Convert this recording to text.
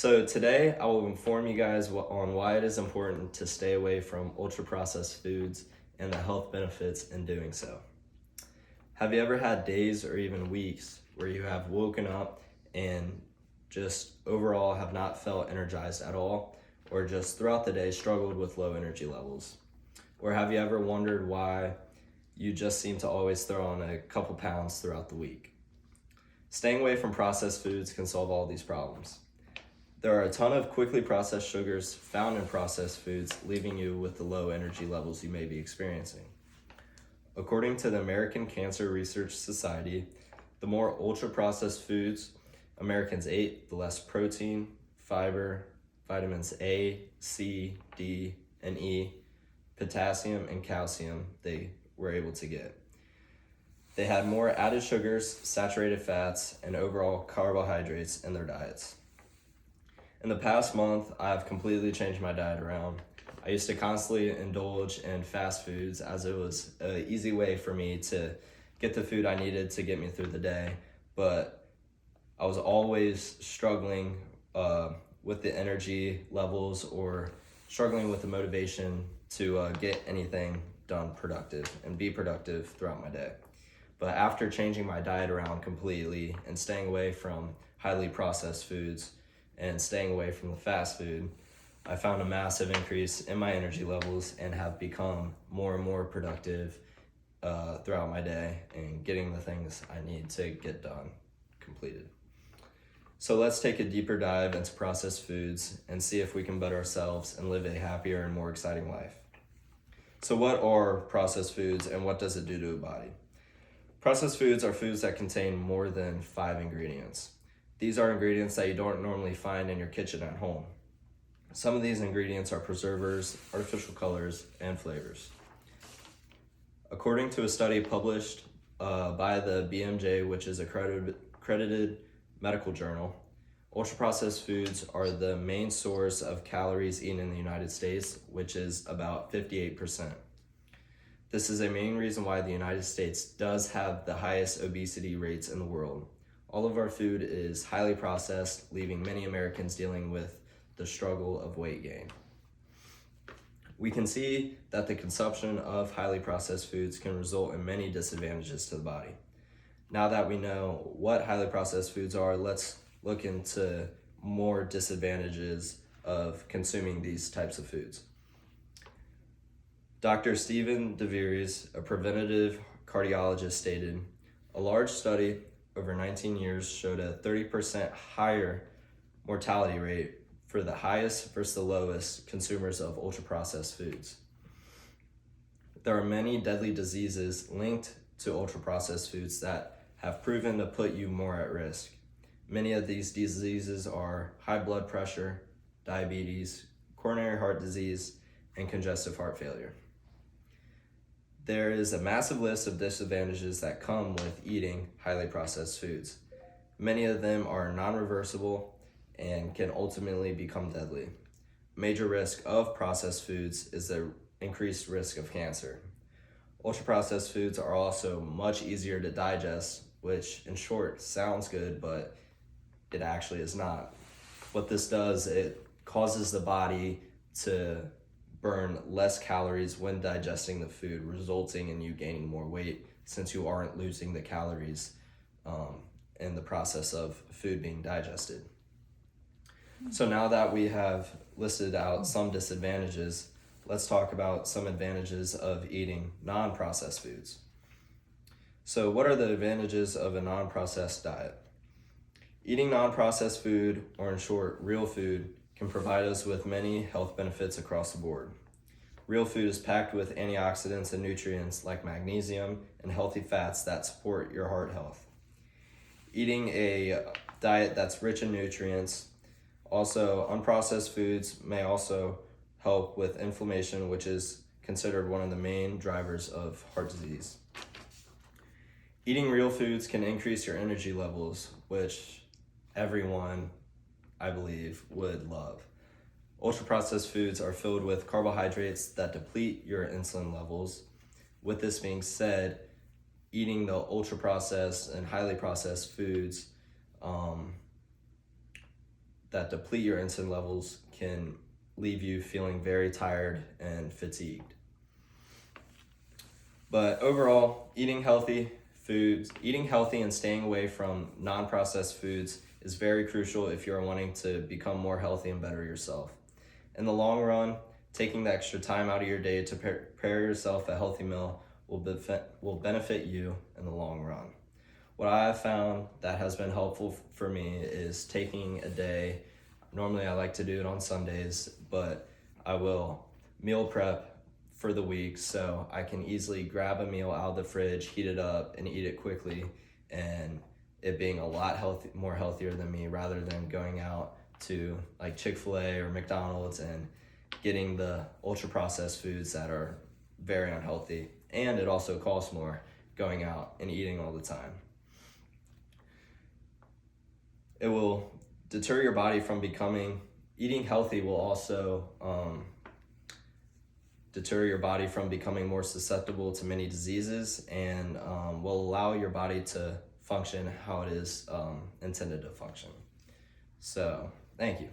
So today I will inform you guys on why it is important to stay away from ultra processed foods and the health benefits in doing so. Have you ever had days or even weeks where you have woken up and just overall have not felt energized at all, or just throughout the day struggled with low energy levels? Or have you ever wondered why you just seem to always throw on a couple pounds throughout the week? Staying away from processed foods can solve all these problems. There are a ton of quickly processed sugars found in processed foods, leaving you with the low energy levels you may be experiencing. According to the American Cancer Research Society, the more ultra-processed foods Americans ate, the less protein, fiber, vitamins A, C, D, and E, potassium, and calcium they were able to get. They had more added sugars, saturated fats, and overall carbohydrates in their diets. In the past month, I've completely changed my diet around. I used to constantly indulge in fast foods as it was an easy way for me to get the food I needed to get me through the day, but I was always struggling with the energy levels or struggling with the motivation to get anything done productive and be productive throughout my day. But after changing my diet around completely and staying away from highly processed foods and staying away from the fast food, I found a massive increase in my energy levels and have become more and more productive throughout my day and getting the things I need to get done completed. So let's take a deeper dive into processed foods and see if we can better ourselves and live a happier and more exciting life. So what are processed foods and what does it do to a body? Processed foods are foods that contain more than 5 ingredients. These are ingredients that you don't normally find in your kitchen at home. Some of these ingredients are preservers, artificial colors, and flavors. According to a study published by the BMJ, which is a accredited medical journal, ultra-processed foods are the main source of calories eaten in the United States, which is about 58%. This is a main reason why the United States does have the highest obesity rates in the world. All of our food is highly processed, leaving many Americans dealing with the struggle of weight gain. We can see that the consumption of highly processed foods can result in many disadvantages to the body. Now that we know what highly processed foods are, let's look into more disadvantages of consuming these types of foods. Dr. Stephen DeVries, a preventative cardiologist, stated, "A large study over 19 years showed a 30% higher mortality rate for the highest versus the lowest consumers of ultra-processed foods. There are many deadly diseases linked to ultra-processed foods that have proven to put you more at risk. Many of these diseases are high blood pressure, diabetes, coronary heart disease, and congestive heart failure." There is a massive list of disadvantages that come with eating highly processed foods. Many of them are non-reversible and can ultimately become deadly. Major risk of processed foods is the increased risk of cancer. Ultra-processed foods are also much easier to digest, which in short sounds good, but it actually is not. What this does, it causes the body to burn less calories when digesting the food, resulting in you gaining more weight since you aren't losing the calories in the process of food being digested. So now that we have listed out some disadvantages, let's talk about some advantages of eating non-processed foods. So what are the advantages of a non-processed diet? Eating non-processed food, or in short, real food, can provide us with many health benefits across the board. Real food is packed with antioxidants and nutrients like magnesium and healthy fats that support your heart health. Eating a diet that's rich in nutrients, also unprocessed foods may also help with inflammation, which is considered one of the main drivers of heart disease. Eating real foods can increase your energy levels, which everyone, I believe, would love. Ultra-processed foods are filled with carbohydrates that deplete your insulin levels. With this being said, eating the ultra-processed and highly processed foods that deplete your insulin levels can leave you feeling very tired and fatigued. But overall, eating healthy and staying away from non-processed foods is very crucial if you're wanting to become more healthy and better yourself. In the long run, taking the extra time out of your day to prepare yourself a healthy meal will benefit you in the long run. What I have found that has been helpful for me is taking a day. Normally I like to do it on Sundays, but I will meal prep for the week so I can easily grab a meal out of the fridge, heat it up, and eat it quickly, and it being a lot more healthier than me, rather than going out to like Chick-fil-A or McDonald's and getting the ultra processed foods that are very unhealthy, and it also costs more going out and eating all the time. It will deter your body from eating healthy will also deter your body from becoming more susceptible to many diseases, and will allow your body to function how it is intended to function. So, thank you.